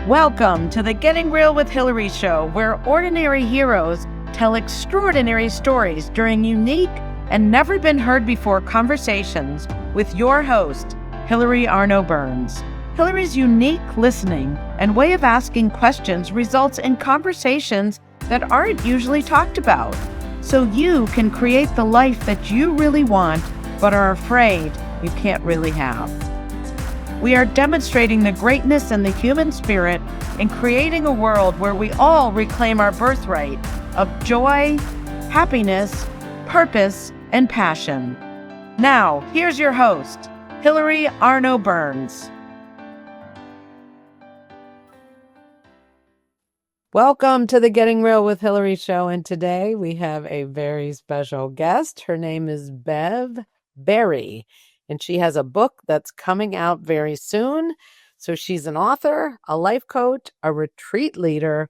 Welcome to the Getting Real with Hilary show, where ordinary heroes tell extraordinary stories during unique and never been heard before conversations with your host, Hilary Arno Burns. Hilary's unique listening and way of asking questions results in conversations that aren't usually talked about, so you can create the life that you really want but are afraid you can't really have. We are demonstrating the greatness in the human spirit and creating a world where we all reclaim our birthright of joy, happiness, purpose, and passion. Now, here's your host, Hilary Arno Burns. Welcome to the Getting Real with Hilary show, and today we have a very special guest. Her name is Bev Berry, and she has a book that's coming out very soon. So she's an author, a life coach, a retreat leader,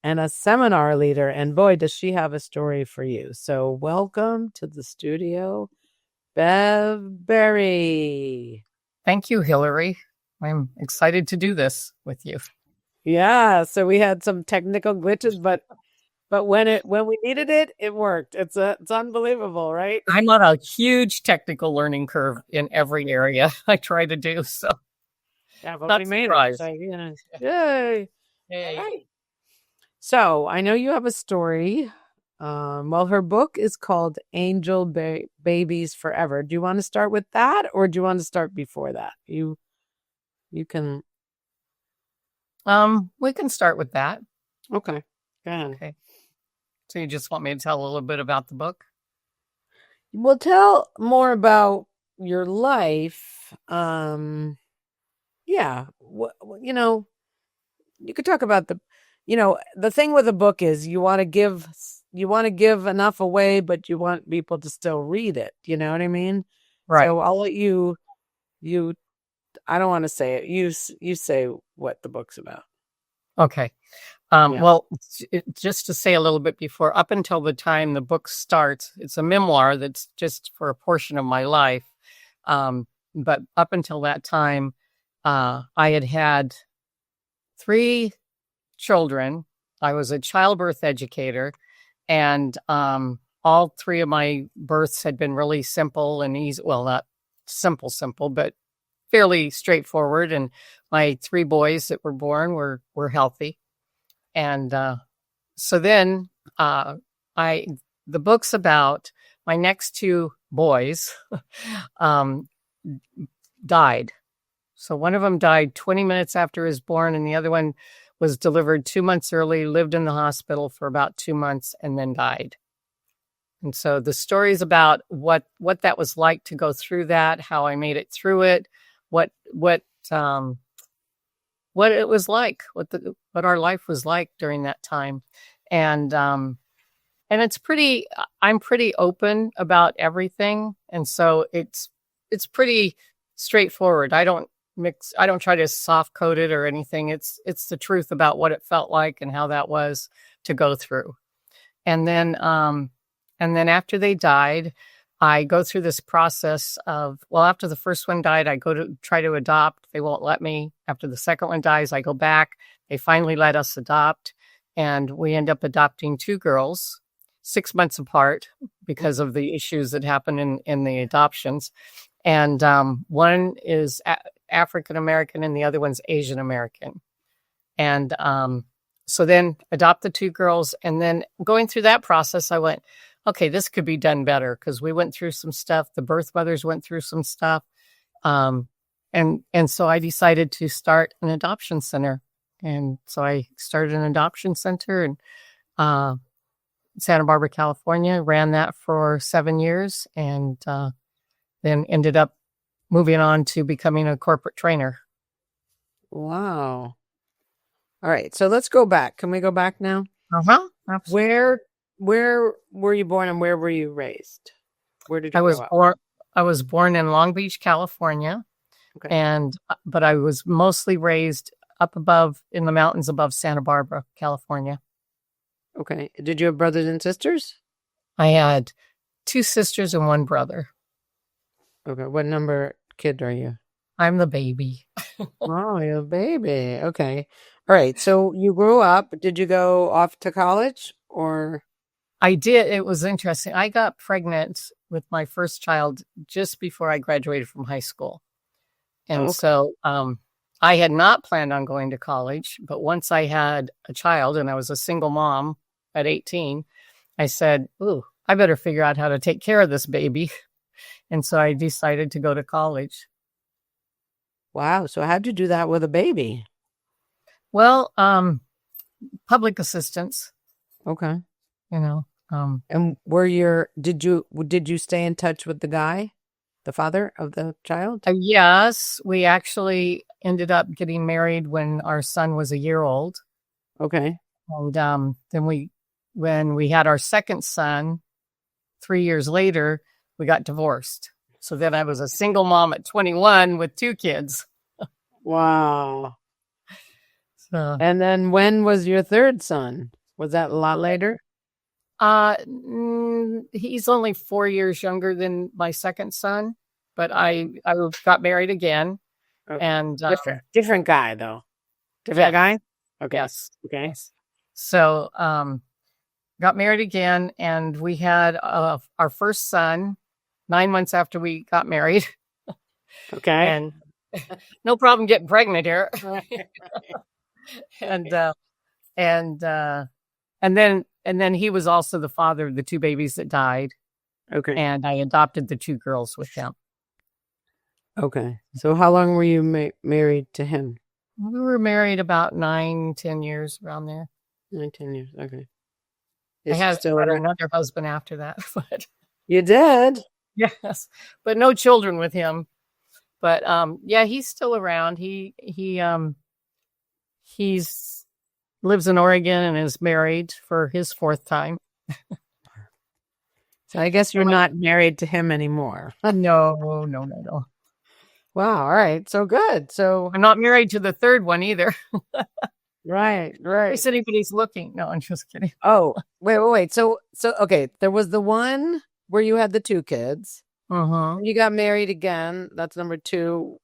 and a seminar leader. And boy, does she have a story for you. So welcome to the studio, Bev Berry. Thank you, Hilary. I'm excited to do this with you. Yeah, so we had some technical glitches, but when we needed it, it worked. It's unbelievable, right? I'm on a huge technical learning curve in every area I try to do. So yeah, but we made it. So, yay! Hey. All right. So I know you have a story. Well, her book is called Angel Babies Forever. Do you want to start with that, or do you want to start before that? You can. We can start with that. Okay. Go ahead. Okay. So you just want me to tell a little bit about the book? Well, tell more about your life. Yeah. You could talk about the thing with a book is you want to give enough away, but you want people to still read it. You know what I mean? Right. So I'll let you, I don't want to say it. You say what the book's about. Okay. Well, just to say a little bit before, up until the time the book starts, it's a memoir that's just for a portion of my life. But up until that time, I had 3 children. I was a childbirth educator, and all 3 of my births had been really simple and easy. Well, not simple, but fairly straightforward. And my 3 boys that were born were healthy. And so then the book's about my next 2 boys died. So one of them died 20 minutes after he was born, and the other one was delivered 2 months early, lived in the hospital for about 2 months, and then died. And so the story's about what that was like to go through that, how I made it through it, what it was like, what our life was like during that time. And it's I'm pretty open about everything. And so it's pretty straightforward. I don't try to soft code it or anything. It's the truth about what it felt like and how that was to go through. And then after they died, I go through this process of, after the first one died, I go to try to adopt. They won't let me. After the second one dies, I go back. They finally let us adopt. And we end up adopting 2 girls, 6 months apart because of the issues that happen in the adoptions. And one is African-American and the other one's Asian-American. And so then adopt the 2 girls. And then going through that process, I went, okay, this could be done better, because we went through some stuff. The birth mothers went through some stuff. And so I decided to start an adoption center. And so I started an adoption center in Santa Barbara, California, ran that for 7 years, and then ended up moving on to becoming a corporate trainer. Wow. All right. So let's go back. Can we go back now? Uh-huh. Absolutely. Where were you born and where were you raised? Where did you grow up? I was born in Long Beach, California. Okay. But I was mostly raised up above in the mountains above Santa Barbara, California. Okay. Did you have brothers and sisters? I had 2 sisters and 1 brother. Okay. What number kid are you? I'm the baby. Oh, you're a baby. Okay. All right. So you grew up. Did you go off to college or? I did. It was interesting. I got pregnant with my first child just before I graduated from high school. And Okay. so I had not planned on going to college, but once I had a child and I was a single mom at 18, I said, ooh, I better figure out how to take care of this baby. And so I decided to go to college. Wow. So how'd you do that with a baby? Well, public assistance, Okay. you know. And did you stay in touch with the guy, the father of the child? Yes, we actually ended up getting married when our son was a year old. Okay. And then when we had our second son, 3 years later, we got divorced. So then I was a single mom at 21 with 2 kids. Wow. So, And then when was your third son? Was that a lot later? he's only 4 years younger than my second son, but I got married again. Okay. And Different guy though. Different guy? Okay. yes. Okay. Yes. So got married again, and we had our first son 9 months after we got married. Okay. And no problem getting pregnant here. And then he was also the father of the 2 babies that died, Okay. and I adopted the 2 girls with him. Okay. So how long were you married to him? We were married about 9-10 years, around there. 19 years. Okay. I had another husband after that, but You did? yes, but no children with him. But yeah, he's still around. He's lives in Oregon and is married for his 4th time. So I guess you're not married to him anymore. No. Wow. All right. So good. So I'm not married to the 3rd one either. right. In Right. case anybody's looking. No, I'm just kidding. Oh, wait. So okay. There was the one where you had the 2 kids. Uh-huh. You got married again. That's number 2,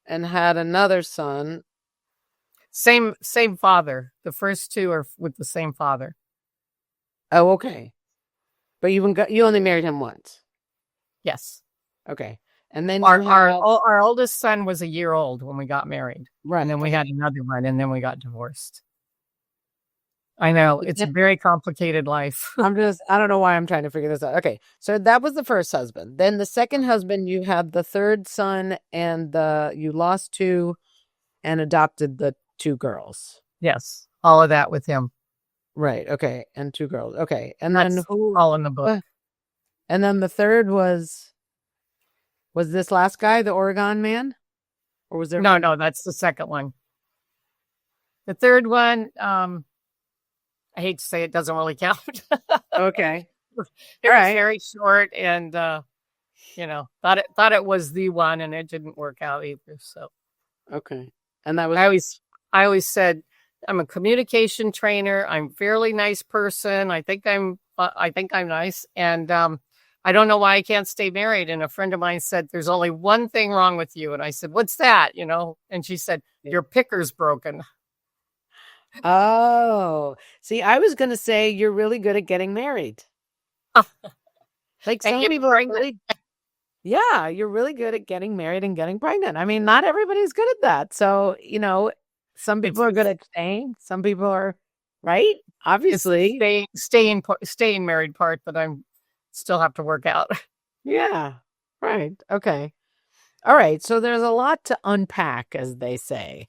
and had another son. Same father. The first 2 are with the same father. Oh, okay. But you only married him once. Yes. Okay. And then our oldest son was a year old when we got married. right. And then we had another one, and then we got divorced. I know, it's a very complicated life. I don't know why I'm trying to figure this out. Okay. So that was the first husband. Then the second husband, you had the 3rd son, and you lost 2 and adopted the 2 girls. Yes. All of that with him. Right. Okay. And 2 girls. Okay. And That's then who? all in the book. And then the third was this last guy, the Oregon man? Or was there? No, that's the second one. The third one, I hate to say it, doesn't really count. Okay. It was very short, and thought it was the one, and it didn't work out either. So okay. And that was I always said, I'm a communication trainer. I'm a fairly nice person. I think I'm nice, and I don't know why I can't stay married. And a friend of mine said, there's only one thing wrong with you. And I said, what's that? And she said, your picker's broken. Oh, see, I was going to say you're really good at getting married. Like some people are really, yeah, you're really good at getting married and getting pregnant. I mean, not everybody's good at that. So, some people are good at staying. Some people are, right? Obviously. Staying married part, but I'm still have to work out. Yeah. Right. Okay. All right. So there's a lot to unpack, as they say.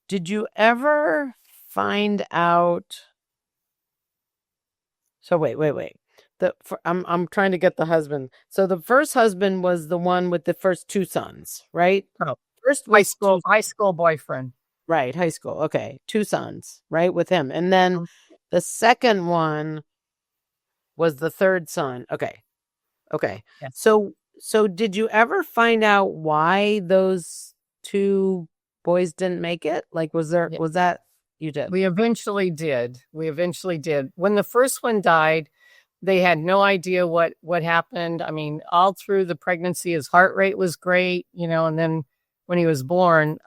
Did you ever find out? So wait. I'm trying to get the husband. So the first husband was the one with the first 2 sons, right? Oh, first high school boyfriend. Right, high school. Okay, 2 sons, right, with him, and then the second one was the third son. Okay. Yes. So did you ever find out why those 2 boys didn't make it? Like, was that you did? We eventually did. When the first one died, they had no idea what happened. I mean, all through the pregnancy, his heart rate was great, and then when he was born,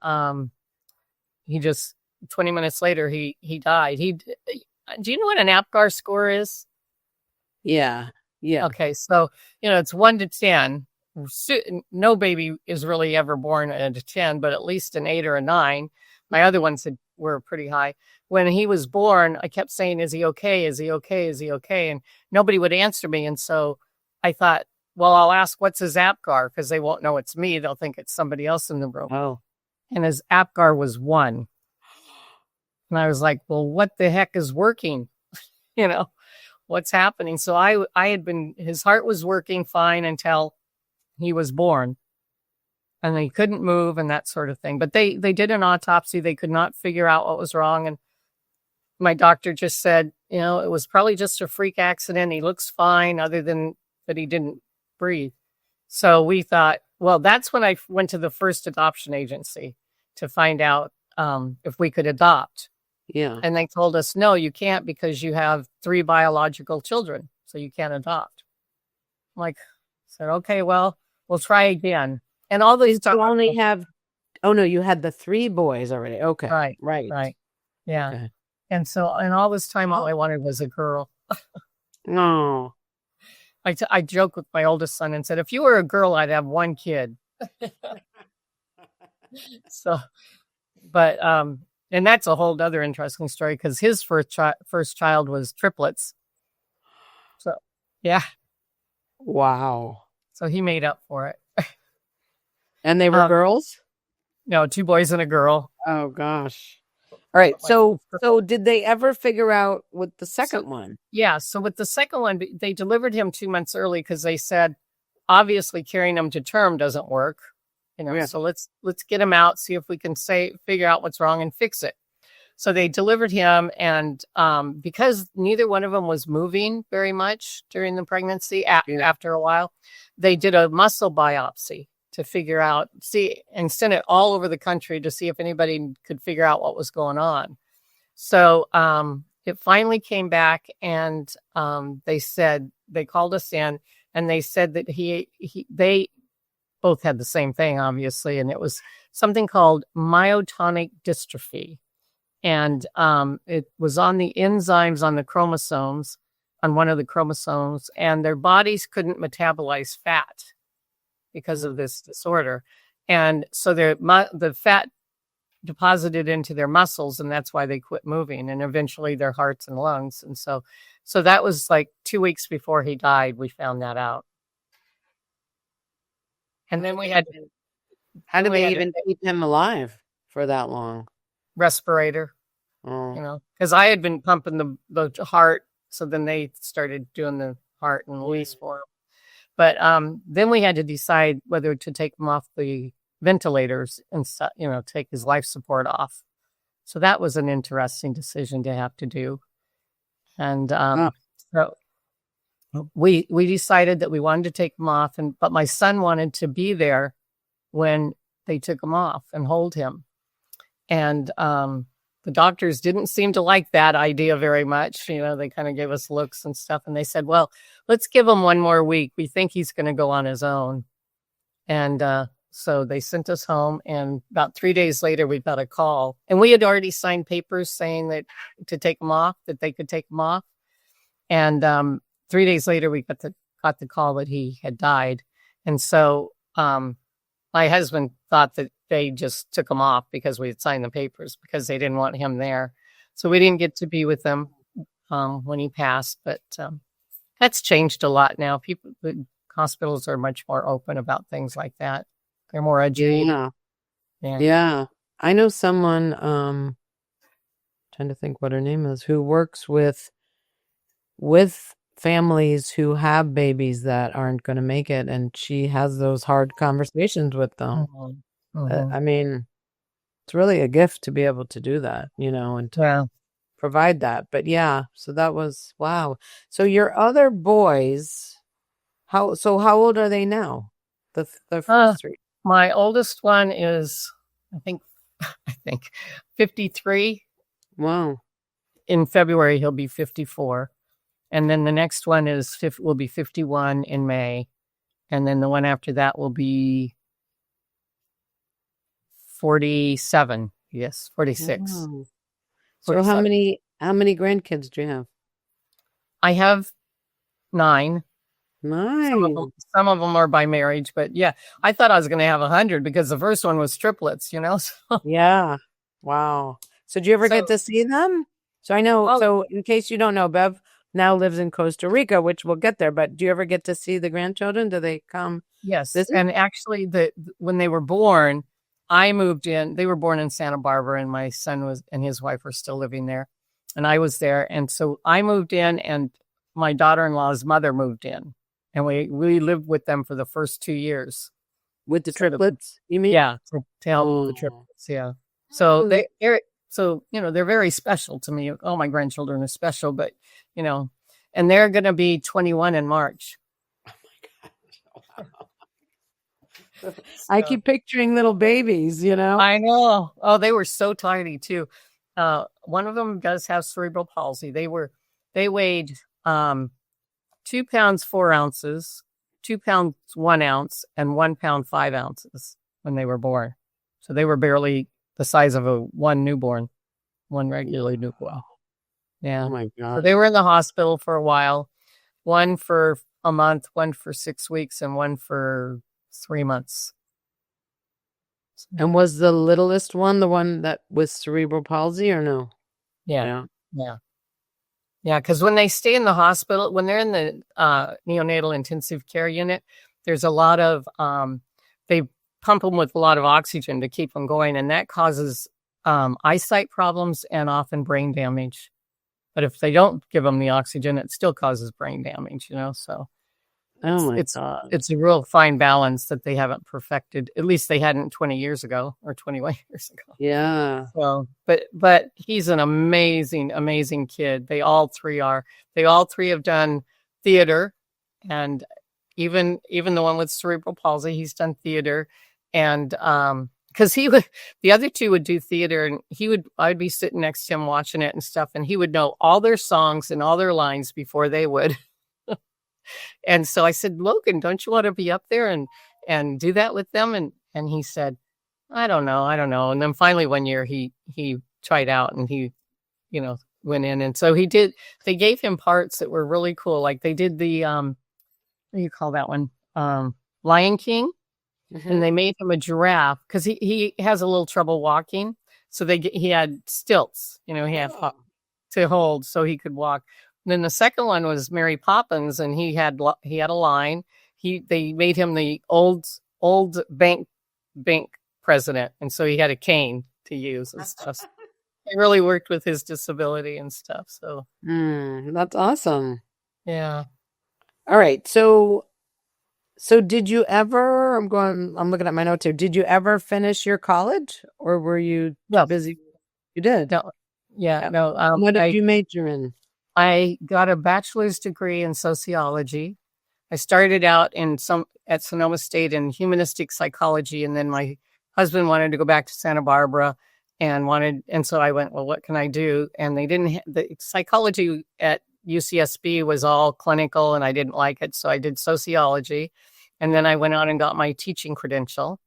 he just 20 minutes later he died. Do you know what an APGAR score is? Yeah. Okay, so it's 1 to 10. No baby is really ever born at a 10, but at least an 8 or a 9. My other ones were pretty high. When he was born, I kept saying, "Is he okay? Is he okay? Is he okay?" And nobody would answer me. And so I thought, well, I'll ask, what's his APGAR? Because they won't know it's me. They'll think it's somebody else in the room. Oh. And his APGAR was 1. And I was like, well, what the heck is working? What's happening? So his heart was working fine until he was born. And they couldn't move and that sort of thing. But they did an autopsy. They could not figure out what was wrong. And my doctor just said, it was probably just a freak accident. He looks fine, other than that he didn't breathe. So we thought, well, that's when I went to the first adoption agency to find out if we could adopt. Yeah. And they told us, no, you can't, because you have 3 biological children. So you can't adopt. I said, okay, well, we'll try again. And all these you only have, oh no, you had the 3 boys already. Okay. Right. Yeah. Okay. And so, and all this time, all I wanted was a girl. No. I joke with my oldest son and said, if you were a girl, I'd have 1 kid. So, but, and that's a whole other interesting story, because his first child was triplets. So, yeah. Wow. So he made up for it. And they were girls? No, 2 boys and a girl. Oh gosh. All right. So did they ever figure out with the second one? Yeah. So with the second one, they delivered him 2 months early, because they said, obviously carrying him to term doesn't work. So let's get him out, see if we can figure out what's wrong and fix it. So they delivered him, and because neither one of them was moving very much during the pregnancy, after a while, they did a muscle biopsy to figure out, and sent it all over the country to see if anybody could figure out what was going on. So it finally came back, and they called us in, and they said that they both had the same thing, obviously, and it was something called myotonic dystrophy. And it was on the enzymes on the chromosomes, on one of the chromosomes, and their bodies couldn't metabolize fat because of this disorder. And so the fat deposited into their muscles, and that's why they quit moving, and eventually their hearts and lungs. And so that was like 2 weeks before he died, we found that out. And then we had to... How did they even keep him alive for that long? Respirator. Oh. Because I had been pumping the heart, so then they started doing the heart and release for him. But then we had to decide whether to take him off the ventilators and take his life support off. So that was an interesting decision to have to do. And so we decided that we wanted to take him off, but my son wanted to be there when they took him off and hold him. And the doctors didn't seem to like that idea very much. They kind of gave us looks and stuff, and they said, well, let's give him 1 more week. We think he's going to go on his own. And so they sent us home, and about 3 days later, we got a call. And we had already signed papers saying that to take him off, that they could take him off. And 3 days later, we got the call that he had died. And so my husband thought that they just took him off because we had signed the papers, because they didn't want him there. So we didn't get to be with him when he passed. But that's changed a lot now. Hospitals are much more open about things like that. They're more educated. Yeah. I know someone, trying to think what her name is, who works with families who have babies that aren't going to make it, and she has those hard conversations with them. I mean, it's really a gift to be able to do that, and to provide that. But yeah, so that was, wow. So your other boys, how old are they now? The first 3. My oldest one is, I think 53. Wow. In February, he'll be 54. And then the next one will be 51 in May. And then the one after that will be 47. Yes, 46. Wow. So 47. how many grandkids do you have? I have 9. 9. Some of them are by marriage, but yeah, I thought I was going to have 100 because the first one was triplets, So. Yeah. Wow. So do you ever get to see them? So I know, so in case you don't know, Bev now lives in Costa Rica, which we'll get there, but do you ever get to see the grandchildren? Do they come? Yes. visit? And actually when they were born, I moved in. They were born in Santa Barbara, and my son and his wife were still living there. And I was there. And so I moved in, and my daughter-in-law's mother moved in. And we lived with them for the first 2 years. With the triplets, you mean? Yeah, to help the triplets, yeah. So they're very special to me. All my grandchildren are special, but, and they're going to be 21 in March. So, I keep picturing little babies, I know. Oh, they were so tiny too. One of them does have cerebral palsy. They weighed 2 pounds 4 ounces, 2 pounds 1 ounce, and 1 pound 5 ounces when they were born. So they were barely the size of one regularly newborn. Yeah. Oh my God. So they were in the hospital for a while. One for a month, one for 6 weeks, and one for 3 months. And was the littlest one the one that was cerebral palsy or no? Yeah. Because when they stay in the hospital, when they're in the neonatal intensive care unit, there's a lot of, they pump them with a lot of oxygen to keep them going. And that causes eyesight problems and often brain damage. But if they don't give them the oxygen, it still causes brain damage, So oh my God. It's a real fine balance that they haven't perfected. At least they hadn't 20 years ago or 21 years ago. Yeah. So, but he's an amazing, amazing kid. They all three are. They all three have done theater, and even the one with cerebral palsy, he's done theater. And because the other two would do theater, and I'd be sitting next to him watching it and stuff, and he would know all their songs and all their lines before they would. And so I said, Logan, don't you want to be up there and do that with them? And he said, I don't know. And then finally one year he tried out and he, went in. And so they gave him parts that were really cool. Like they did the, what do you call that one? Lion King. Mm-hmm. And they made him a giraffe because he has a little trouble walking. So he had stilts, he had to hold so he could walk. And then the second one was Mary Poppins, and he had a line. They made him the old bank president, and so he had a cane to use and stuff. He really worked with his disability and stuff. So that's awesome. Yeah. All right. So did you ever? I'm looking at my notes here. Did you ever finish your college, or were you busy? You did. No. Yeah. No. What did you major in? I got a bachelor's degree in sociology. I started out at Sonoma State in humanistic psychology, and then my husband wanted to go back to Santa Barbara and so I went, well, what can I do? And they didn't. The psychology at UCSB was all clinical, and I didn't like it, so I did sociology, and then I went out and got my teaching credential.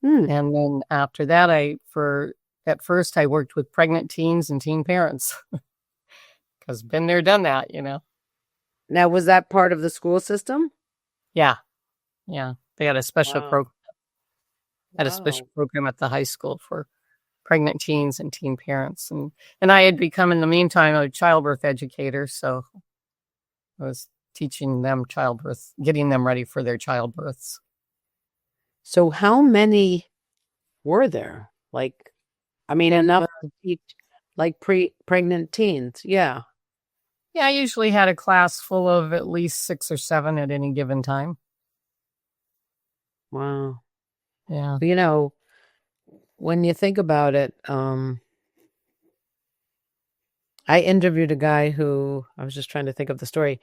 And then after that, at first I worked with pregnant teens and teen parents. Because been there, done that, Now, was that part of the school system? Yeah. They had a special program. A special program at the high school for pregnant teens and teen parents, and I had become in the meantime a childbirth educator, so I was teaching them childbirth, getting them ready for their childbirths. So, how many were there? Enough to teach pregnant teens? Yeah. Yeah, I usually had a class full of at least 6 or 7 at any given time. Wow. Yeah. When you think about it, I interviewed a guy who, I was just trying to think of the story.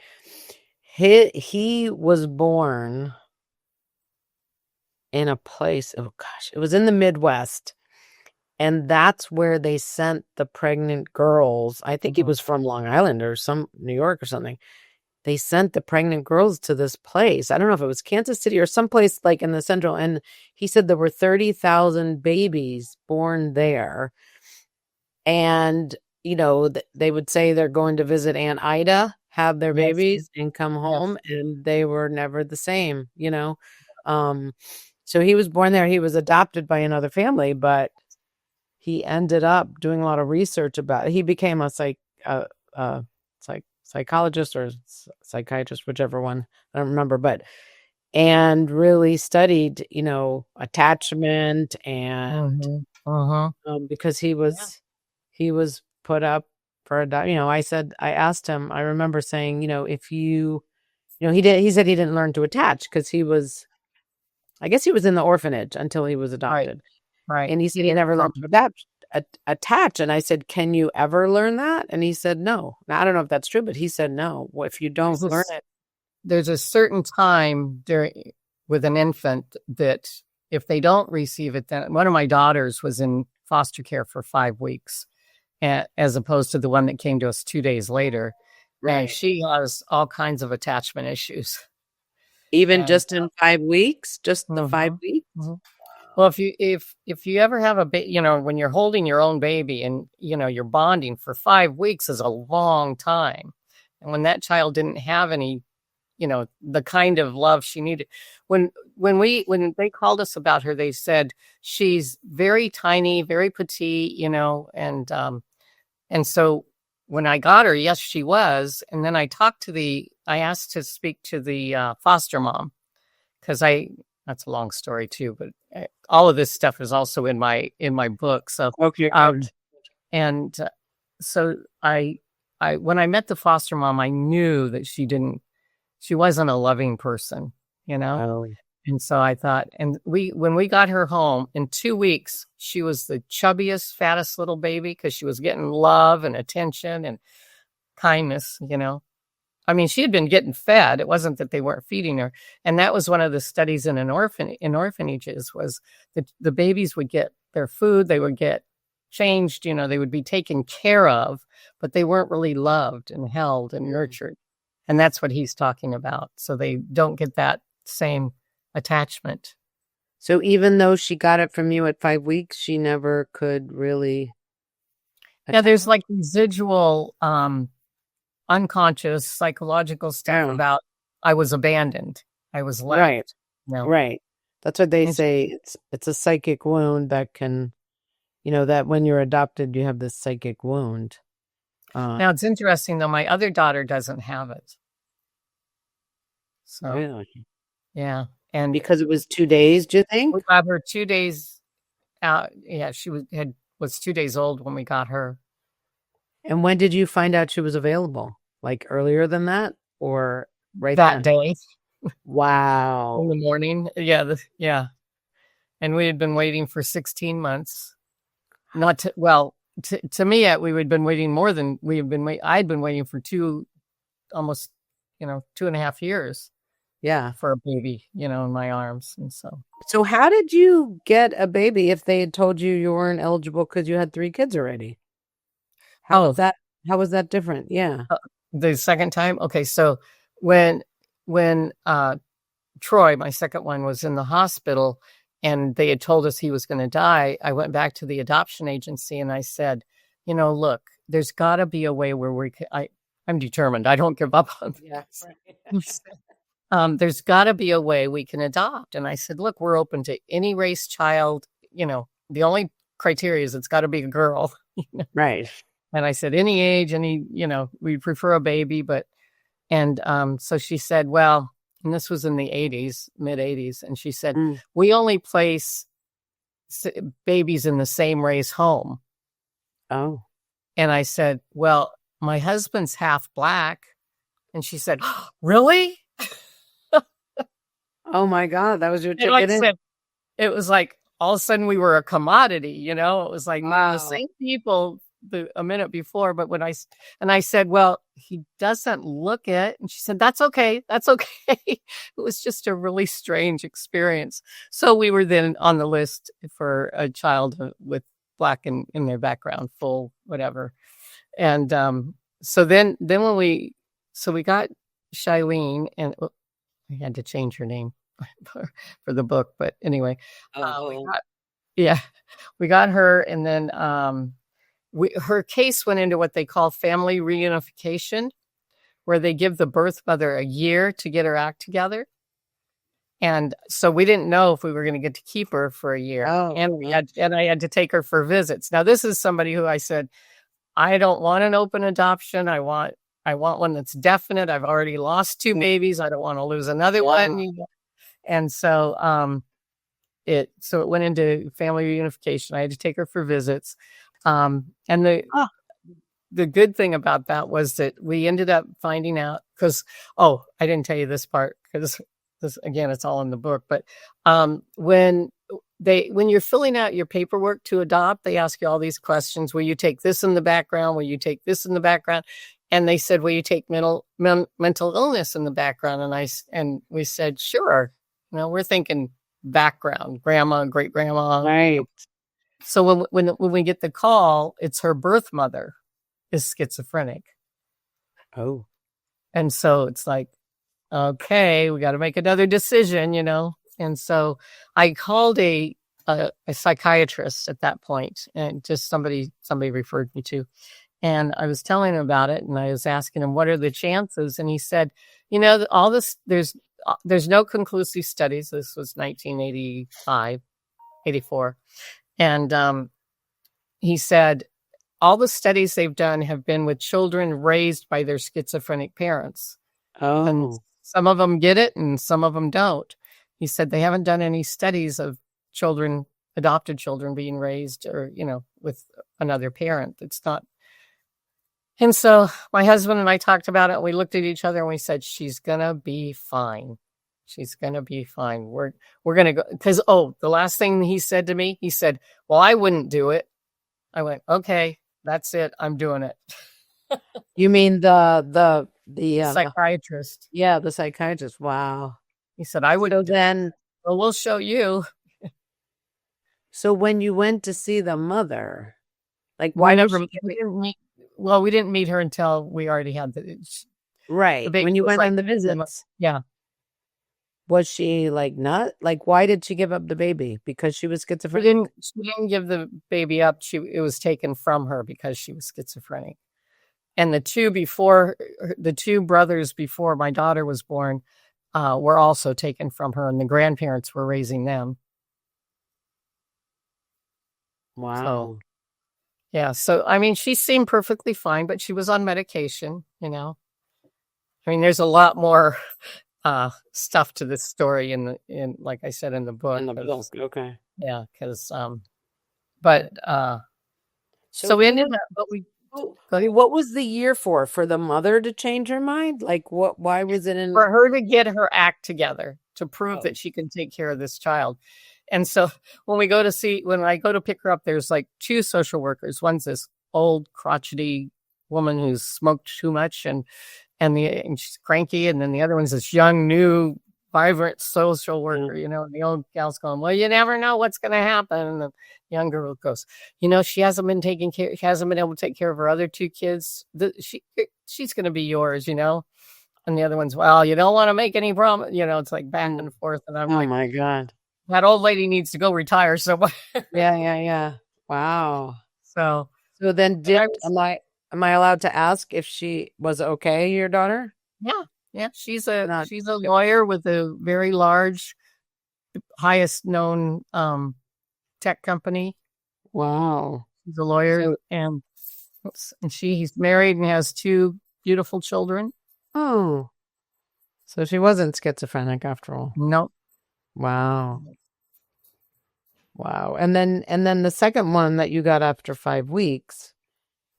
He was born in a place, it was in the Midwest, And that's where they sent the pregnant girls. I think it was from Long Island or New York or something. They sent the pregnant girls to this place. I don't know if it was Kansas City or someplace like in the central. And he said there were 30,000 babies born there. And, they would say they're going to visit Aunt Ida, have their babies and come home. And they were never the same, So he was born there. He was adopted by another family, but he ended up doing a lot of research about it. He became a psychologist or psychiatrist, whichever one, I don't remember, and really studied, attachment and because he was put up for I asked him, I remember saying, if he said he didn't learn to attach because I guess he was in the orphanage until he was adopted. Right. And he said he never learned to attach. And I said, can you ever learn that? And he said, no. Now, I don't know if that's true, but he said, no. Well, if you don't learn it. There's a certain time with an infant that if they don't receive it, then one of my daughters was in foster care for 5 weeks, as opposed to the one that came to us 2 days later. Right. And she has all kinds of attachment issues. Even just in 5 weeks? Just the 5 weeks? Mm-hmm. Well, if you ever have a baby, when you're holding your own baby and, you're bonding for 5 weeks is a long time. And when that child didn't have any, the kind of love she needed, when they called us about her, they said she's very tiny, very petite, and so when I got her, yes, she was. And then I asked to speak to the foster mom because that's a long story too, but all of this stuff is also in my book. So, okay. So I when I met the foster mom, I knew that she wasn't a loving person, Oh. And so I thought, and when we got her home in 2 weeks, she was the chubbiest, fattest little baby because she was getting love and attention and kindness, I mean, she had been getting fed. It wasn't that they weren't feeding her. And that was one of the studies in orphanages was that the babies would get their food. They would get changed, they would be taken care of, but they weren't really loved and held and nurtured. And that's what he's talking about. So they don't get that same attachment. So even though she got it from you at 5 weeks, she never could really. Yeah, there's like residual, unconscious psychological stuff about I was abandoned. I was left. Right. Right. That's what they say. It's a psychic wound that can, that when you're adopted, you have this psychic wound. Now it's interesting though. My other daughter doesn't have it. So really? Yeah. And because it was 2 days, do you think? We got her 2 days out. Yeah. She was 2 days old when we got her. And when did you find out she was available? Like earlier than that or right that then? day? Wow. In the morning. Yeah. Yeah. And we had been waiting for 16 months. To me, we had been waiting more than I'd been waiting for almost 2.5 years. Yeah. For a baby, in my arms. And so how did you get a baby if they had told you weren't eligible because you had 3 kids already? How was that different? Yeah. The second time? Okay. So when Troy, my second one, was in the hospital and they had told us he was going to die, I went back to the adoption agency and I said, look, there's got to be a way where I'm determined. I don't give up on this. Right. There's got to be a way we can adopt. And I said, look, we're open to any race child. The only criteria is it's got to be a girl. Right. And I said, any age, we prefer a baby. So she said, well, and this was in the 80s, mid 80s. And she said, we only place babies in the same race home. Oh. And I said, well, my husband's half black. And she said, really? Oh my God, that was your ticket in? It was like all of a sudden we were a commodity, It was like the same people a minute before, but I said, well, he doesn't look it. And she said, that's okay. That's okay. It was just a really strange experience. So we were then on the list for a child with black in their background, full whatever. And so then when we got Shailene, and I had to change her name for the book, but anyway, we got her, and then her case went into what they call family reunification, where they give the birth mother a year to get her act together. And so we didn't know if we were going to get to keep her for a year. And I had to take her for visits. Now, this is somebody who I said, I don't want an open adoption. I want one that's definite. I've already lost 2 babies. I don't want to lose another one. And so it went into family reunification. I had to take her for visits. And the good thing about that was that we ended up finding out, because I didn't tell you this part, because this, again, it's all in the book, but when you're filling out your paperwork to adopt, they ask you all these questions. Will you take this in the background? Will you take this in the background? And they said, will you take mental illness in the background? And we said, sure. We're thinking background, grandma, great grandma. Right. So when we get the call, it's her birth mother is schizophrenic. Oh. And so it's like, okay, we got to make another decision, And so I called a psychiatrist at that point, and just somebody referred me to, and I was telling him about it, and I was asking him, what are the chances? And he said, all this, there's no conclusive studies. This was 1985, 84. And he said, all the studies they've done have been with children raised by their schizophrenic parents. Oh. And some of them get it and some of them don't. He said they haven't done any studies of adopted children being raised or, with another parent. It's not. And so my husband and I talked about it. We looked at each other and we said, she's going to be fine. She's going to be fine. We're going to go. Because, the last thing he said to me, he said, well, I wouldn't do it. I went, okay, that's it. I'm doing it. You mean the psychiatrist? Yeah, the psychiatrist. Wow. He said, I would. So then, well, we'll show you. So when you went to see the mother, like, we didn't meet her until we already had right. When you went on the visits. Yeah. Was she not why did she give up the baby? Because she was schizophrenic? She didn't give the baby up. It was taken from her because she was schizophrenic. And the two brothers before my daughter was born were also taken from her, and the grandparents were raising them. Wow. So I mean, she seemed perfectly fine, but she was on medication, I mean, there's a lot more stuff to this story in like I said, in the book. In the book, okay. Yeah, because so we ended up, what was the year for the mother to change her mind? Like, why was it for her to get her act together to prove that she can take care of this child? And so when I go to pick her up, there's 2 social workers. One's this old crotchety woman who's smoked too much and she's cranky. And then the other one's this young, new, vibrant social worker, and the old gal's going, well, you never know what's going to happen. And the young girl goes, she hasn't been able to take care of her other 2 kids. She's going to be yours, And the other one's, well, you don't want to make any promise. It's like back and forth. And I'm oh my God. That old lady needs to go retire somewhere. Yeah. Wow. So then am I allowed to ask if she was okay, your daughter? Yeah. She's a lawyer with a very large, highest known tech company. Wow. She's a lawyer, and he's married and has 2 beautiful children. Oh. So she wasn't schizophrenic after all. Nope. Wow. And then the second one that you got after 5 weeks,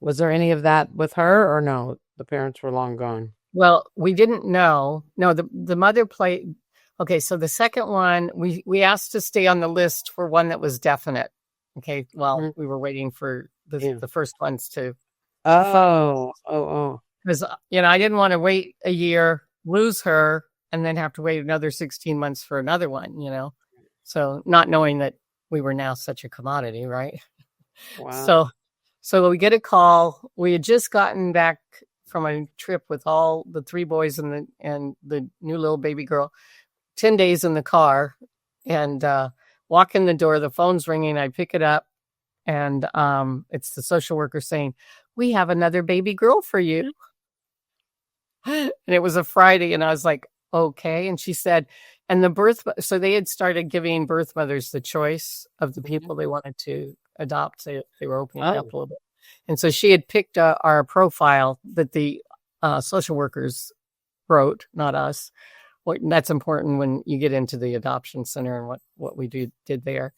was there any of that with her, or no? The parents were long gone. Well, we didn't know. No, the mother played. Okay, so the second one, we asked to stay on the list for one that was definite. Okay, well, we were waiting for the first ones to. Oh. Because I didn't want to wait a year, lose her, and then have to wait another 16 months for another one. So not knowing that we were now such a commodity, right? Wow. So we get a call. We had just gotten back from a trip with all the 3 boys and the new little baby girl, 10 days in the car, and walk in the door. The phone's ringing. I pick it up, and it's the social worker saying, "We have another baby girl for you." And it was a Friday, and I was like, okay. And she said, and so they had started giving birth mothers the choice of the people they wanted to adopt. They were opening it up a little bit. And so she had picked our profile that the social workers wrote, not us. That's important when you get into the adoption center and what we did there.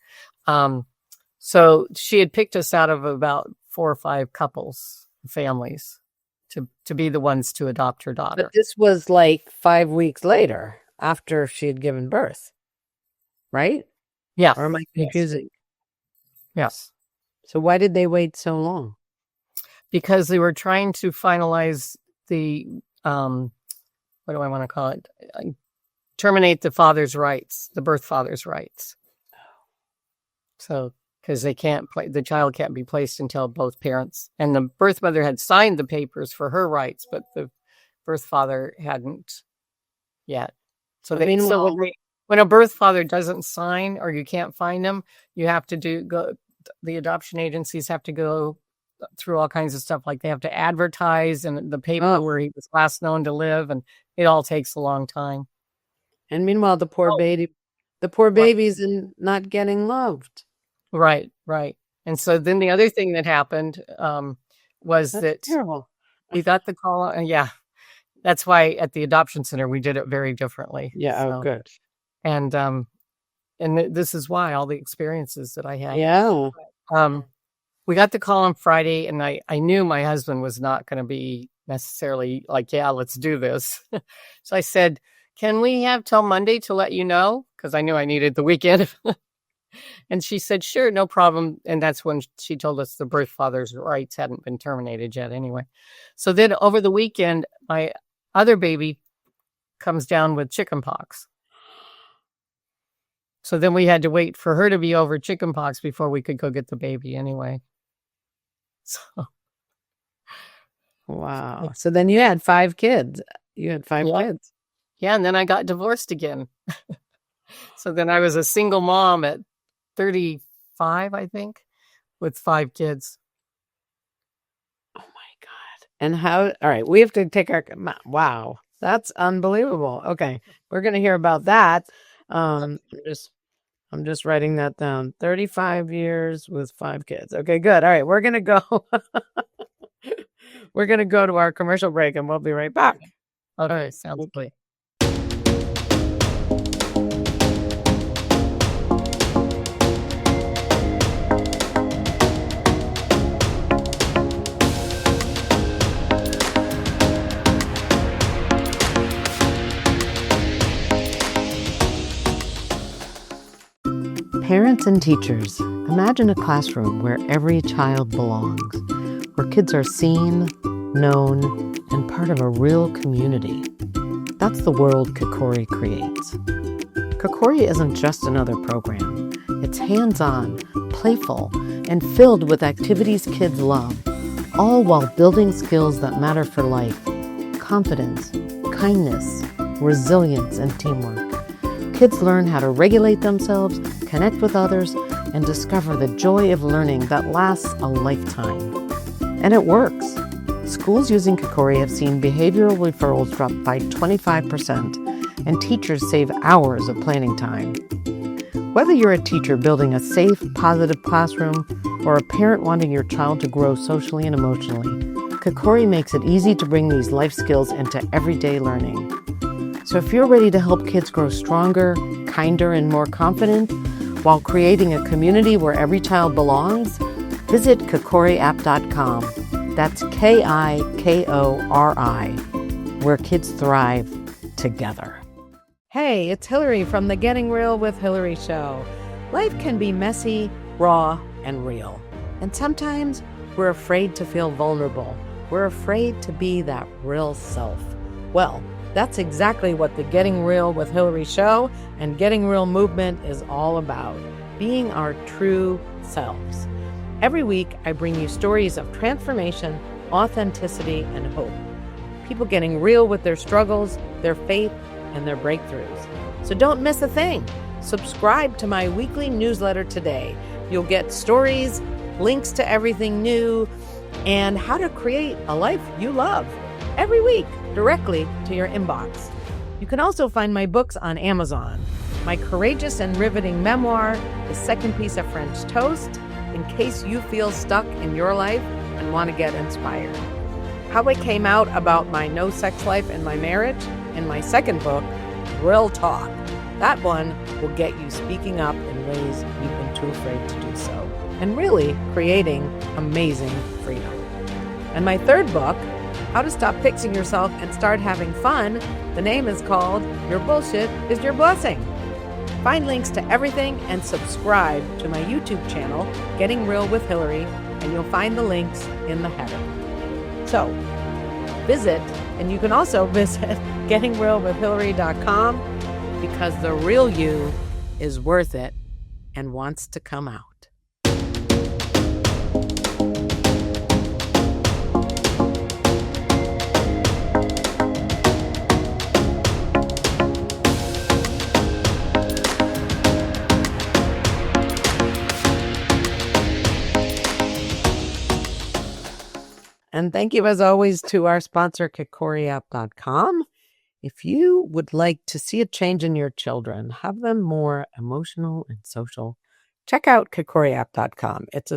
So she had picked us out of about 4 or 5 couples, families, to be the ones to adopt her daughter. But this was like 5 weeks later after she had given birth, right? Yeah. Or am I confusing? Yes. So why did they wait so long? Because they were trying to finalize the, what do I want to call it? Terminate the father's rights, the birth father's rights. So, because the child can't be placed until both parents, and the birth mother had signed the papers for her rights, but the birth father hadn't yet. So when a birth father doesn't sign, or you can't find them, you have to the adoption agencies have to go through all kinds of stuff. Like they have to advertise in the paper where he was last known to live, and it all takes a long time. And meanwhile, the poor baby's not getting loved. Right. And so then the other thing that happened was That's terrible. We got the call. That's why at the adoption center we did it very differently. Yeah. So, good. And this is why all the experiences that I had. Yeah. We got the call on Friday, and I knew my husband was not going to be necessarily like, yeah, let's do this. So I said, can we have till Monday to let you know? Because I knew I needed the weekend. And she said, sure, no problem. And that's when she told us the birth father's rights hadn't been terminated yet anyway. So then over the weekend, my other baby comes down with chickenpox. So then we had to wait for her to be over chickenpox before we could go get the baby anyway. So. Wow. So then you had 5 kids. You had 5 kids. Yeah. And then I got divorced again. So then I was a single mom at 35, I think, with 5 kids. Oh my God. And all right, we have to take wow, that's unbelievable. Okay. We're going to hear about that. I'm just writing that down. 35 years with 5 kids. Okay, good. All right. We're going to go. We're going to go to our commercial break, and we'll be right back. Okay. Sounds good. Parents and teachers, imagine a classroom where every child belongs, where kids are seen, known, and part of a real community. That's the world Kokori creates. Kokori isn't just another program. It's hands-on, playful, and filled with activities kids love, all while building skills that matter for life: confidence, kindness, resilience, and teamwork. Kids learn how to regulate themselves, connect with others, and discover the joy of learning that lasts a lifetime. And it works. Schools using Kokori have seen behavioral referrals drop by 25%, and teachers save hours of planning time. Whether you're a teacher building a safe, positive classroom, or a parent wanting your child to grow socially and emotionally, Kokori makes it easy to bring these life skills into everyday learning. So if you're ready to help kids grow stronger, kinder, and more confident, while creating a community where every child belongs, visit kokoriapp.com. That's KIKORI, where kids thrive together. Hey, it's Hilary from the Getting Real with Hilary show. Life can be messy, raw, and real. And sometimes we're afraid to feel vulnerable. We're afraid to be that real self. Well, that's exactly what the Getting Real with Hilary show and Getting Real movement is all about, being our true selves. Every week, I bring you stories of transformation, authenticity, and hope. People getting real with their struggles, their faith, and their breakthroughs. So don't miss a thing. Subscribe to my weekly newsletter today. You'll get stories, links to everything new, and how to create a life you love every week directly to your inbox. You can also find my books on Amazon. My courageous and riveting memoir, The Second Piece of French Toast, in case you feel stuck in your life and want to get inspired. How I came out about my no sex life in my marriage, in my second book, Real Talk. That one will get you speaking up in ways you've been too afraid to do so, and really creating amazing freedom. And my third book, How to Stop Fixing Yourself and Start Having Fun, the name is called Your Bullshit is Your Blessing. Find links to everything and subscribe to my YouTube channel, Getting Real with Hilary, and you'll find the links in the header. So visit, and you can also visit gettingrealwithhilary.com, because the real you is worth it and wants to come out. And thank you, as always, to our sponsor, KikoriApp.com. If you would like to see a change in your children, have them more emotional and social, check out KikoriApp.com. It's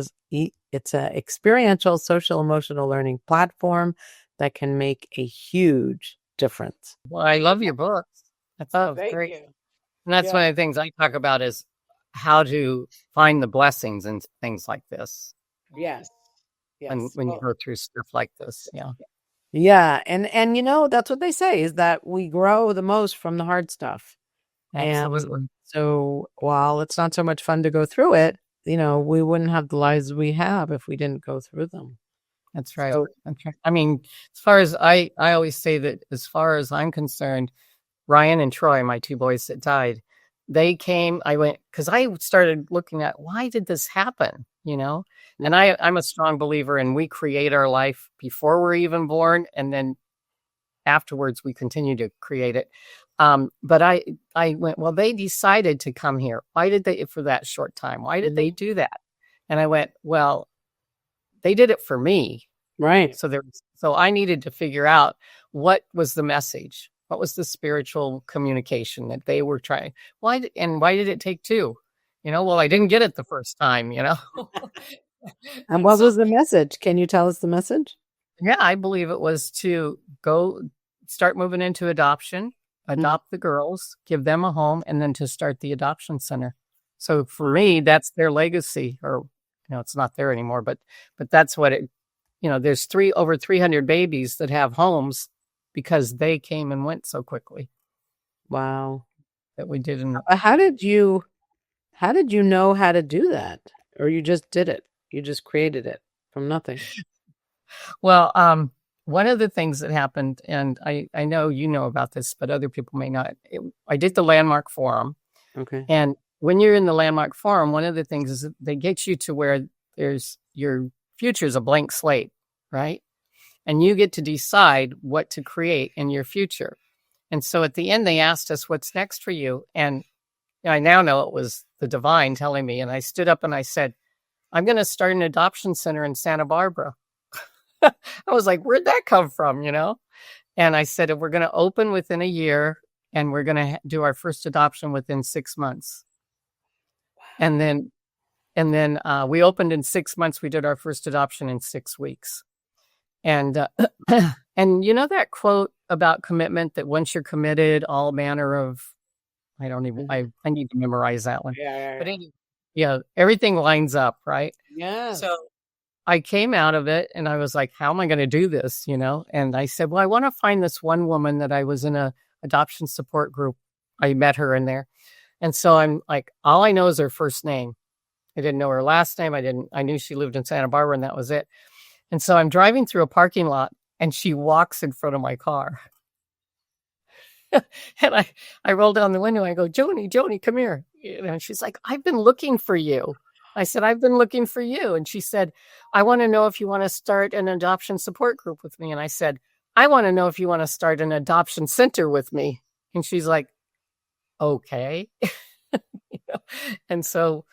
a experiential social emotional learning platform that can make a huge difference. Well, I love your books. I thought it was great. You. And that's one of the things I talk about is how to find the blessings in things like this. Yes. And when you go through stuff like this. Yeah. Yeah. And you know, that's what they say, is that we grow the most from the hard stuff. Absolutely. And so while it's not so much fun to go through it, you know, we wouldn't have the lives we have if we didn't go through them. That's right. I mean, as far as I always say that as far as I'm concerned, Ryan and Troy, my two boys that died, they came, because I started looking at, why did this happen? You know, and I'm a strong believer in we create our life before we're even born, and then afterwards we continue to create it. But I went, well, they decided to come here. Why did they, for that short time? Why did they do that? And I went, well, they did it for me. Right. So I needed to figure out what was the message. What was the spiritual communication that they were trying? Why did it take two? You know, well, I didn't get it the first time, you know. And what was the message? Can you tell us the message? Yeah, I believe it was to go start moving into adoption, adopt the girls, give them a home, and then to start the adoption center. So for me, that's their legacy, or, you know, it's not there anymore, but that's what it, you know, there's over 300 babies that have homes because they came and went so quickly. Wow. That we didn't. How did you know how to do that? Or you just did it? You just created it from nothing? Well, one of the things that happened, and I know you know about this, but other people may not. I did the Landmark Forum. Okay. And when you're in the Landmark Forum, one of the things is they get you to where your future is a blank slate, right? And you get to decide what to create in your future. And so at the end, they asked us, what's next for you? And I now know it was the divine telling me. And I stood up and I said, I'm going to start an adoption center in Santa Barbara. I was like, where'd that come from, you know? And I said, we're going to open within a year and we're going to do our first adoption within 6 months. Wow. And then we opened in 6 months. We did our first adoption in 6 weeks. And and you know that quote about commitment, that once you're committed, all manner of, I need to memorize that one. Yeah. But anyway, yeah, everything lines up, right? Yeah. So I came out of it and I was like, how am I going to do this? You know? And I said, well, I want to find this one woman that I was in a adoption support group. I met her in there. And so I'm like, all I know is her first name. I didn't know her last name. I knew she lived in Santa Barbara and that was it. And so I'm driving through a parking lot and she walks in front of my car. And I roll down the window. I go, Joni, come here. And she's like, I've been looking for you. I said, I've been looking for you. And she said, I want to know if you want to start an adoption support group with me. And I said, I want to know if you want to start an adoption center with me. And she's like, okay. And so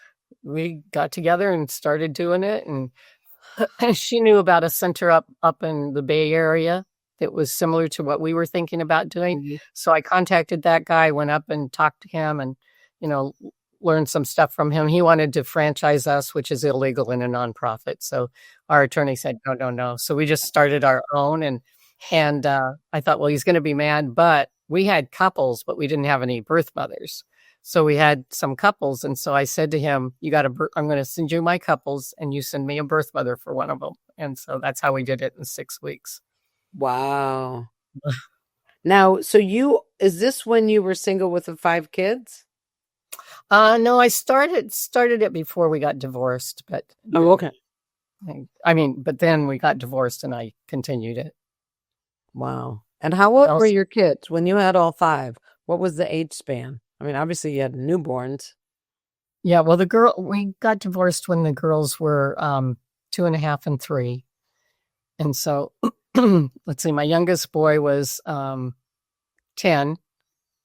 we got together and started doing it. And she knew about a center up in the Bay Area that was similar to what we were thinking about doing. Mm-hmm. So I contacted that guy, went up and talked to him and, learned some stuff from him. He wanted to franchise us, which is illegal in a nonprofit. So our attorney said, no. So we just started our own. And I thought, well, he's going to be mad, but we had couples, but we didn't have any birth mothers. So we had some couples. And so I said to him, I'm going to send you my couples and you send me a birth mother for one of them. And so that's how we did it in 6 weeks. Wow. Now, so is this when you were single with the 5 kids? No, I started it before we got divorced, but. Oh, okay. But then we got divorced and I continued it. Wow. And how old were your kids when you had all 5? What was the age span? I mean, obviously you had newborns. Yeah, well, we got divorced when the girls were 2.5 and 3. And so, let's see, my youngest boy was 10, and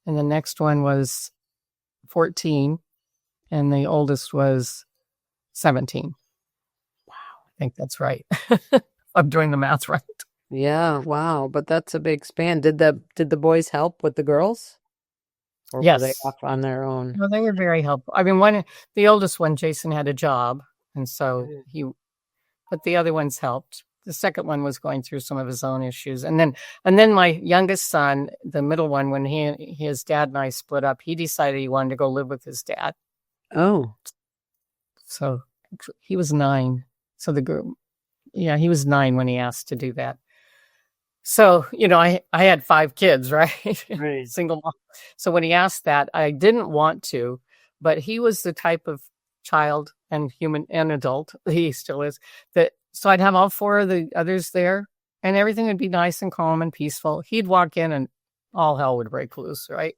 the next one was 14, and the oldest was 17. Wow. I think that's right. I'm doing the math right. Yeah, wow. But that's a big span. Did the boys help with the girls? Or yes. Were they off on their own? No, they were very helpful. I mean, the oldest one, Jason, had a job, and so but the other ones helped. The second one was going through some of his own issues. And then my youngest son, the middle one, when his dad and I split up, he decided he wanted to go live with his dad. Oh. So he was 9. So he was 9 when he asked to do that. So, I had 5 kids, right? Right. Single mom. So when he asked that, I didn't want to, but he was the type of child and human and adult, he still is, so I'd have all 4 of the others there and everything would be nice and calm and peaceful. He'd walk in and all hell would break loose, right?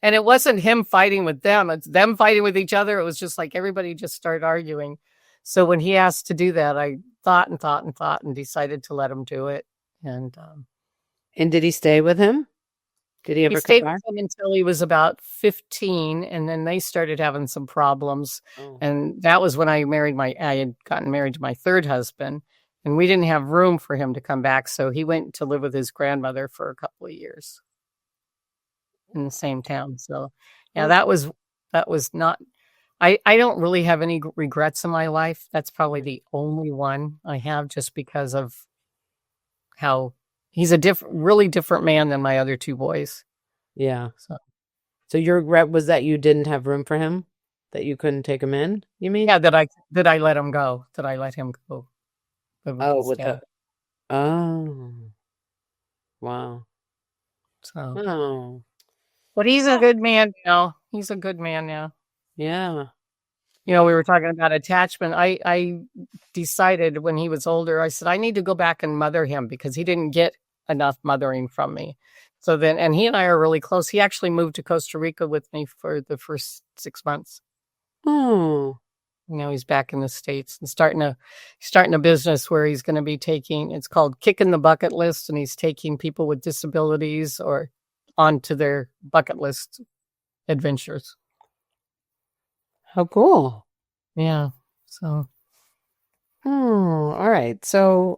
And it wasn't him fighting with them. It's them fighting with each other. It was just like everybody just started arguing. So when he asked to do that, I thought and decided to let him do it. And did he stay with him? Did he ever stayed with him until he was about 15, and then they started having some problems. Oh. And that was when I had gotten married to my 3rd husband, and we didn't have room for him to come back. So he went to live with his grandmother for a couple of years in the same town. So yeah, that was not, I don't really have any regrets in my life. That's probably the only one I have, just because of how he's a really different man than my other 2 boys. Yeah. So your regret was that you didn't have room for him? That you couldn't take him in, you mean? Yeah, that I let him go. That I let him go. Oh. Wow. So. Oh. But he's a good man now. He's a good man now. Yeah. We were talking about attachment. I decided when he was older, I said, I need to go back and mother him because he didn't get enough mothering from me. So then, and he and I are really close. He actually moved to Costa Rica with me for the first 6 months. Oh. He's back in the States and starting a business where he's going to be it's called Kicking the Bucket List. And he's taking people with disabilities or onto their bucket list adventures. How cool. Yeah. So. All right. So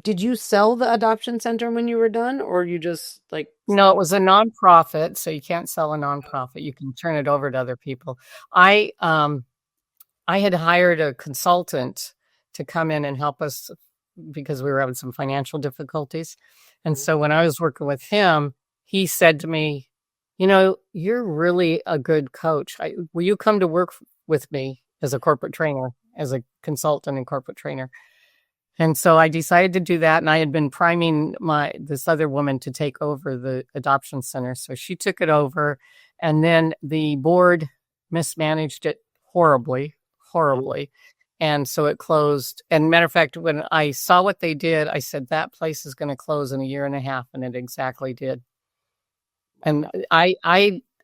did you sell the adoption center when you were done, or you just No, it was a nonprofit. So you can't sell a nonprofit. You can turn it over to other people. I had hired a consultant to come in and help us because we were having some financial difficulties. And so when I was working with him, he said to me, you're really a good coach. Will you come to work with me as a corporate trainer, as a consultant and corporate trainer? And so I decided to do that. And I had been priming this other woman to take over the adoption center. So she took it over. And then the board mismanaged it horribly. And so it closed. And matter of fact, when I saw what they did, I said, that place is going to close in 1.5 years. And it exactly did. And I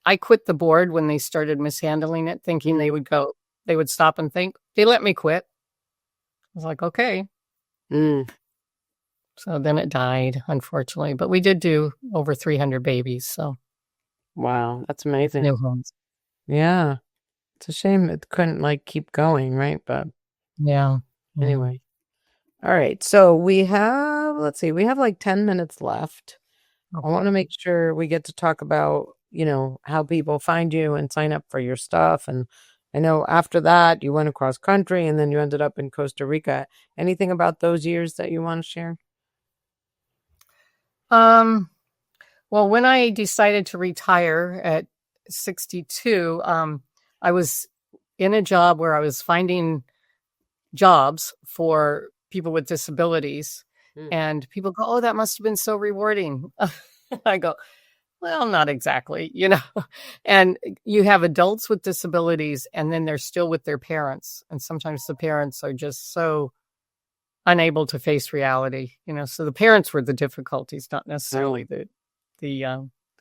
I quit the board when they started mishandling it, thinking they would stop and think. They let me quit. I was like, okay. So then it died, unfortunately. But we did do over 300 babies. So wow, that's amazing. New homes. Yeah. It's a shame it couldn't like keep going, right? But yeah. Anyway. All right. So we have like 10 minutes left. Okay. I want to make sure we get to talk about, how people find you and sign up for your stuff. And I know after that you went across country and then you ended up in Costa Rica. Anything about those years that you want to share? Well, when I decided to retire at 62, I was in a job where I was finding jobs for people with disabilities, and people go, "Oh, that must have been so rewarding." I go, "Well, not exactly, And you have adults with disabilities, and then they're still with their parents, and sometimes the parents are just so unable to face reality, So the parents were the difficulties, not necessarily the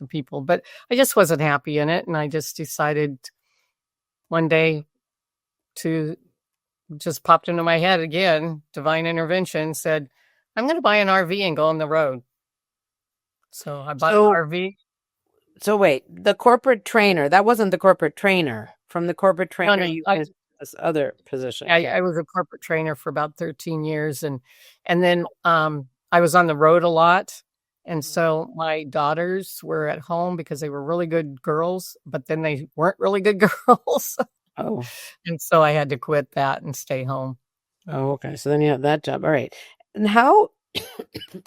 people. But I just wasn't happy in it, and I just decided one day to just popped into my head again. Divine intervention said, "I'm going to buy an RV and go on the road." So I bought an RV. So wait, the corporate trainer, that wasn't the corporate trainer. From the corporate trainer, you went to this other position. I was a corporate trainer for about 13 years. And then I was on the road a lot. And so my daughters were at home because they were really good girls, but then they weren't really good girls. Oh. And so I had to quit that and stay home. Oh, okay. So then you have that job. All right. And how,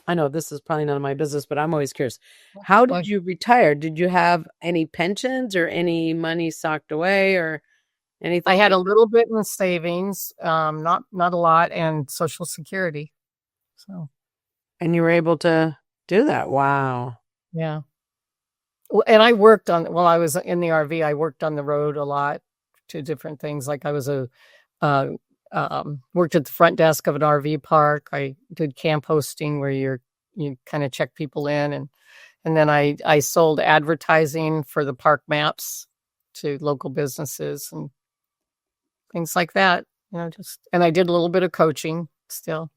I know this is probably none of my business, but I'm always curious. How did you retire? Did you have any pensions or any money socked away or anything? I had a little bit in savings, not a lot, and Social Security. So, and you were able to do that. Wow. Yeah. Well, and I worked while I was in the RV, I worked on the road a lot to different things. Like I was worked at the front desk of an RV park. I did camp hosting where you kind of check people in, and then I sold advertising for the park maps to local businesses and things like that. And I did a little bit of coaching still.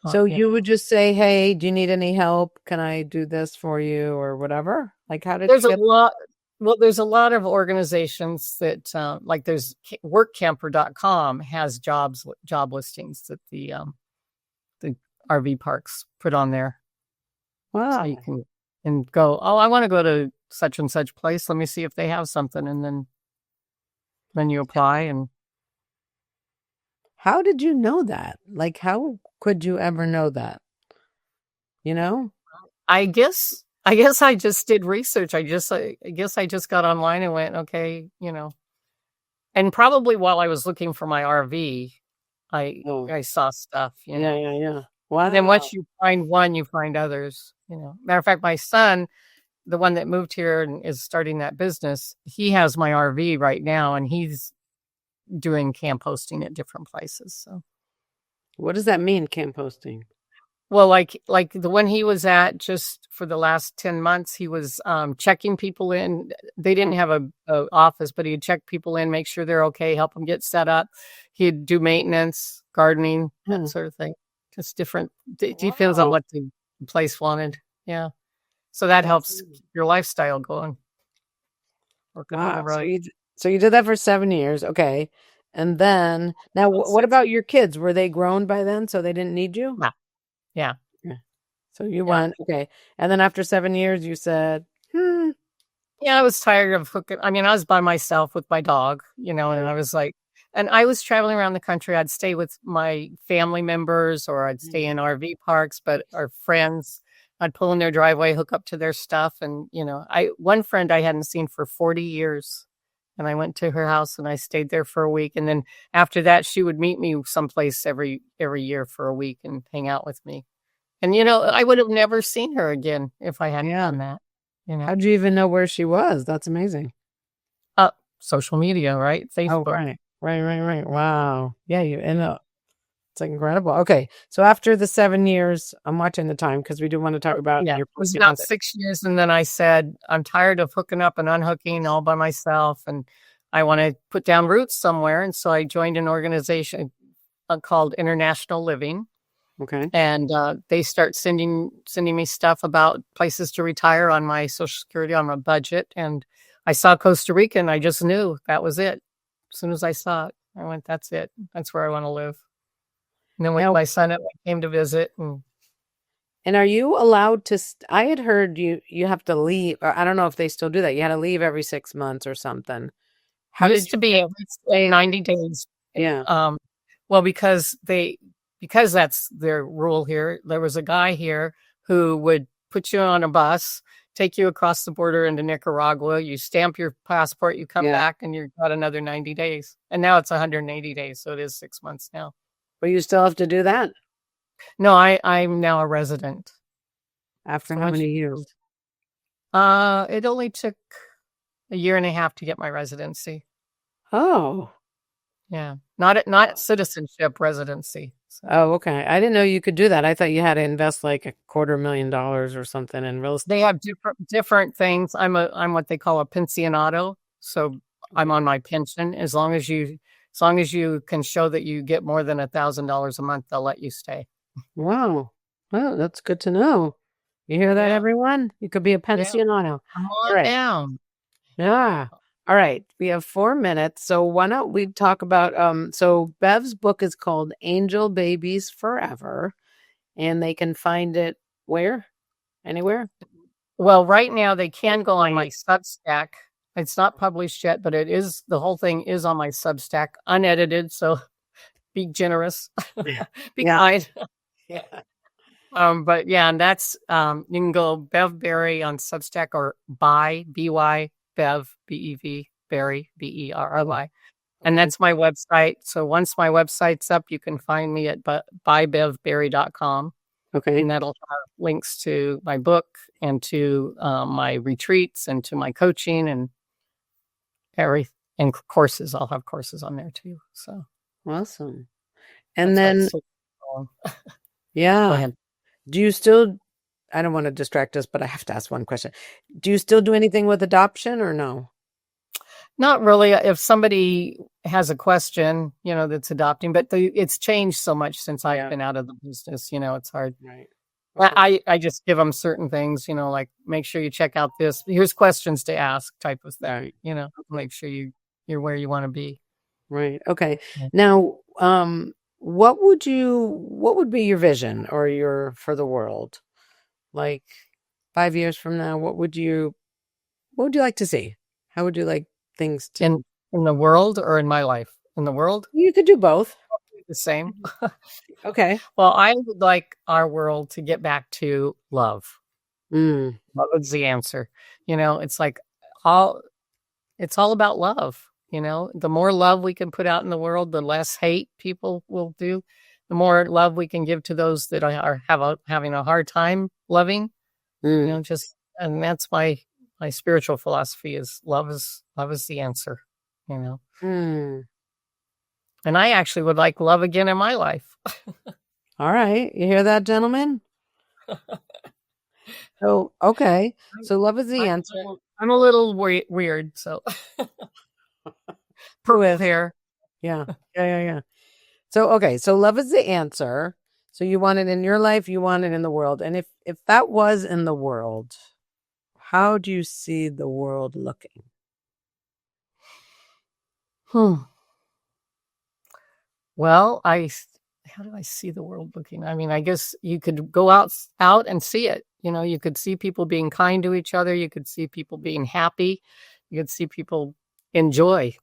So you would just say, "Hey, do you need any help? Can I do this for you or whatever?" Like how did there's a lot. Well, there's a lot of organizations that like there's workcamper.com has job listings that the RV parks put on there. Wow. So you can go, "Oh, I want to go to such and such place. Let me see if they have something." And then you apply. And how did you know that? Like, how could you ever know that? I guess I just did research. I guess I just got online and went, okay, and probably while I was looking for my RV, I saw stuff, Yeah. Wow. And then once you find one, you find others, Matter of fact, my son, the one that moved here and is starting that business, he has my RV right now, and he's doing camp hosting at different places. So what does that mean, camp hosting? Well, like the one he was at just for the last 10 months, he was checking people in. They didn't have a office, but he'd check people in, make sure they're okay, help them get set up. He'd do maintenance, gardening, that sort of thing. Just different details on what the place wanted. Yeah. So that helps keep your lifestyle going. Wow. So you did that for 7 years. Okay. And then now what about your kids? Were they grown by then? So they didn't need you? Yeah. So you went, okay. And then after 7 years, you said, Yeah, I was tired of hooking. I mean, I was by myself with my dog, and I was like, and I was traveling around the country. I'd stay with my family members or I'd stay in RV parks, but our friends, I'd pull in their driveway, hook up to their stuff. And, one friend I hadn't seen for 40 years. And I went to her house and I stayed there for a week. And then after that, she would meet me someplace every year for a week and hang out with me. And, I would have never seen her again if I hadn't done that. How'd you even know where she was? That's amazing. Social media, right? Facebook. Oh, right. Wow. Yeah, you end up. It's incredible. Okay. So after the 7 years, I'm watching the time because we do want to talk about Yeah, your it was about fiance. 6 years, and then I said, "I'm tired of hooking up and unhooking all by myself, and I wanna put down roots somewhere," and so I joined an organization, called International Living, Okay. and, they start sending me stuff about places to retire on my Social Security, on my budget, and I saw Costa Rica, and I just knew that was it. As soon as I saw it, I went, "That's it. That's where I wanna live." And then with Now, my son, I came to visit, and are you allowed to? I had heard you have to leave, or I don't know if they still do that. You had to leave every 6 months or something. How did used to be every say 90 days. Yeah. Well, because that's their rule here. There was a guy here who would put you on a bus, take you across the border into Nicaragua. You stamp your passport, you come Yeah. back, and you've got another 90 days. And now it's 180 days, so it is 6 months now. But you still have to do that No, I'm now a resident. after So how once many you- years? It only took a year and a half to get my residency. Oh. Yeah, not citizenship, residency. So. Oh, okay. I didn't know you could do that. I thought you had to invest like $250,000 or something in real estate. They have different things. I'm what they call a pensionado, so I'm on my pension. As long as you can show that you get more than $1,000 a month, they'll let you stay. Wow. Well, that's good to know. You hear that, Yeah. everyone? You could be a pensionado. Come All on right. down. Yeah. All right. We have 4 minutes. So why don't we talk about so Bev's book is called Angel Babies Forever, and they can find it where? Anywhere? Well, right now they can go on my Substack. It's not published yet, but the whole thing is on my Substack, unedited, so be generous. Be Yeah. kind. Yeah. But yeah, and that's you can go Bev Berry on Substack or buy BY Bev BEV Berry BERRY. And that's my website. So once my website's up, you can find me at buybevberry.com. Okay. And that'll have links to my book and to my retreats and to my coaching and courses. I'll have courses on there too. So Awesome. And then Go yeah. ahead. Do you still I don't want to distract us, but I have to ask one question. Do you still do anything with adoption or no? Not really. If somebody has a question, that's adopting, but it's changed so much since I've been out of the business. It's hard. Right. I just give them certain things, like make sure you check out this. Here's questions to ask type of thing, make sure you're where you want to be. Right. Okay. Yeah. Now, what would be your vision or for the world? Like 5 years from now, what would you like to see? How would you like things to in the world or in my life? In the world? You could do both. The same. Okay. Well, I would like our world to get back to love. Mm. Love is the answer. It's like it's all about love. The more love we can put out in the world, the less hate people will do. The more love we can give to those that are having a hard time loving. Mm. And that's my spiritual philosophy is love is the answer. Mm. And I actually would like love again in my life. All right. You hear that, gentlemen? So, okay. So love is the answer. I'm a little weird, so with hair. Yeah. Yeah. So, okay. So love is the answer. So you want it in your life, you want it in the world. And if that was in the world, how do you see the world looking? Well, how do I see the world looking? I mean, I guess you could go out and see it. You could see people being kind to each other. You could see people being happy. You could see people enjoy,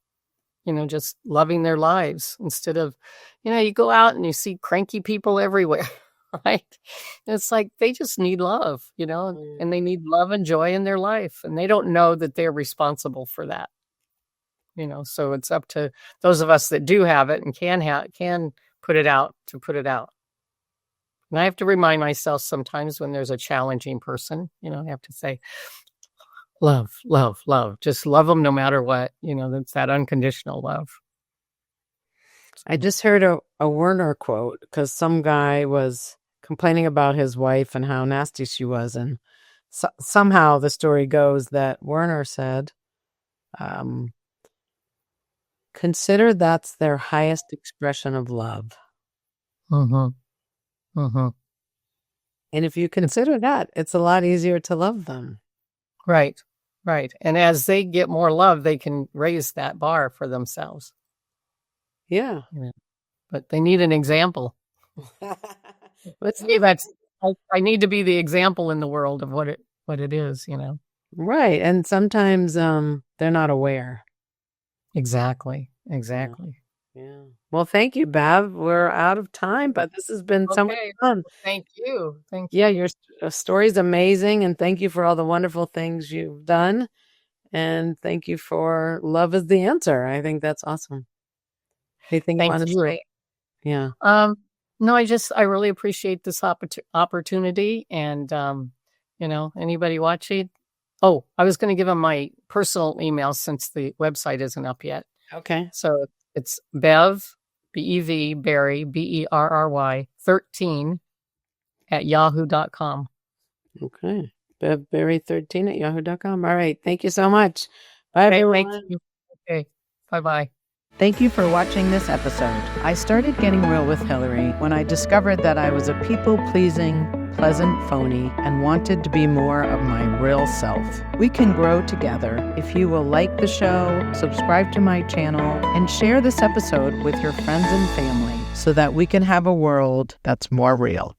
just loving their lives instead of, you go out and you see cranky people everywhere, right? It's like they just need love, and they need love and joy in their life. And they don't know that they're responsible for that. So it's up to those of us that do have it and can put it out to put it out. And I have to remind myself sometimes when there's a challenging person, I have to say, love, love, love. Just love them no matter what. That's that unconditional love. I just heard a Werner quote because some guy was complaining about his wife and how nasty she was. And somehow the story goes that Werner said, consider that's their highest expression of love. Mm-hmm. Mm-hmm. And if you consider that, it's a lot easier to love them. Right. Right. And as they get more love, they can raise that bar for themselves. Yeah. But they need an example. Let's see, I need to be the example in the world of what it is, Right. And sometimes they're not aware. Exactly. Yeah. Well, thank you, Bev. We're out of time, but this has been so much fun. Thank you. Yeah, your story's amazing, and thank you for all the wonderful things you've done. And thank you for love is the answer. I think that's awesome. Anything you want to say? Yeah. No, I really appreciate this opportunity, and anybody watching. Oh, I was going to give them my personal email since the website isn't up yet. Okay. So it's Bev, Bev Berry, Berry 13 at yahoo.com. Okay. Bev Berry 13 at yahoo.com. All right. Thank you so much. Bye, everyone. Thank you. Okay. Bye-bye. Thank you for watching this episode. I started getting real with Hilary when I discovered that I was a people-pleasing, pleasant phony and wanted to be more of my real self. We can grow together if you will like the show, subscribe to my channel, and share this episode with your friends and family so that we can have a world that's more real.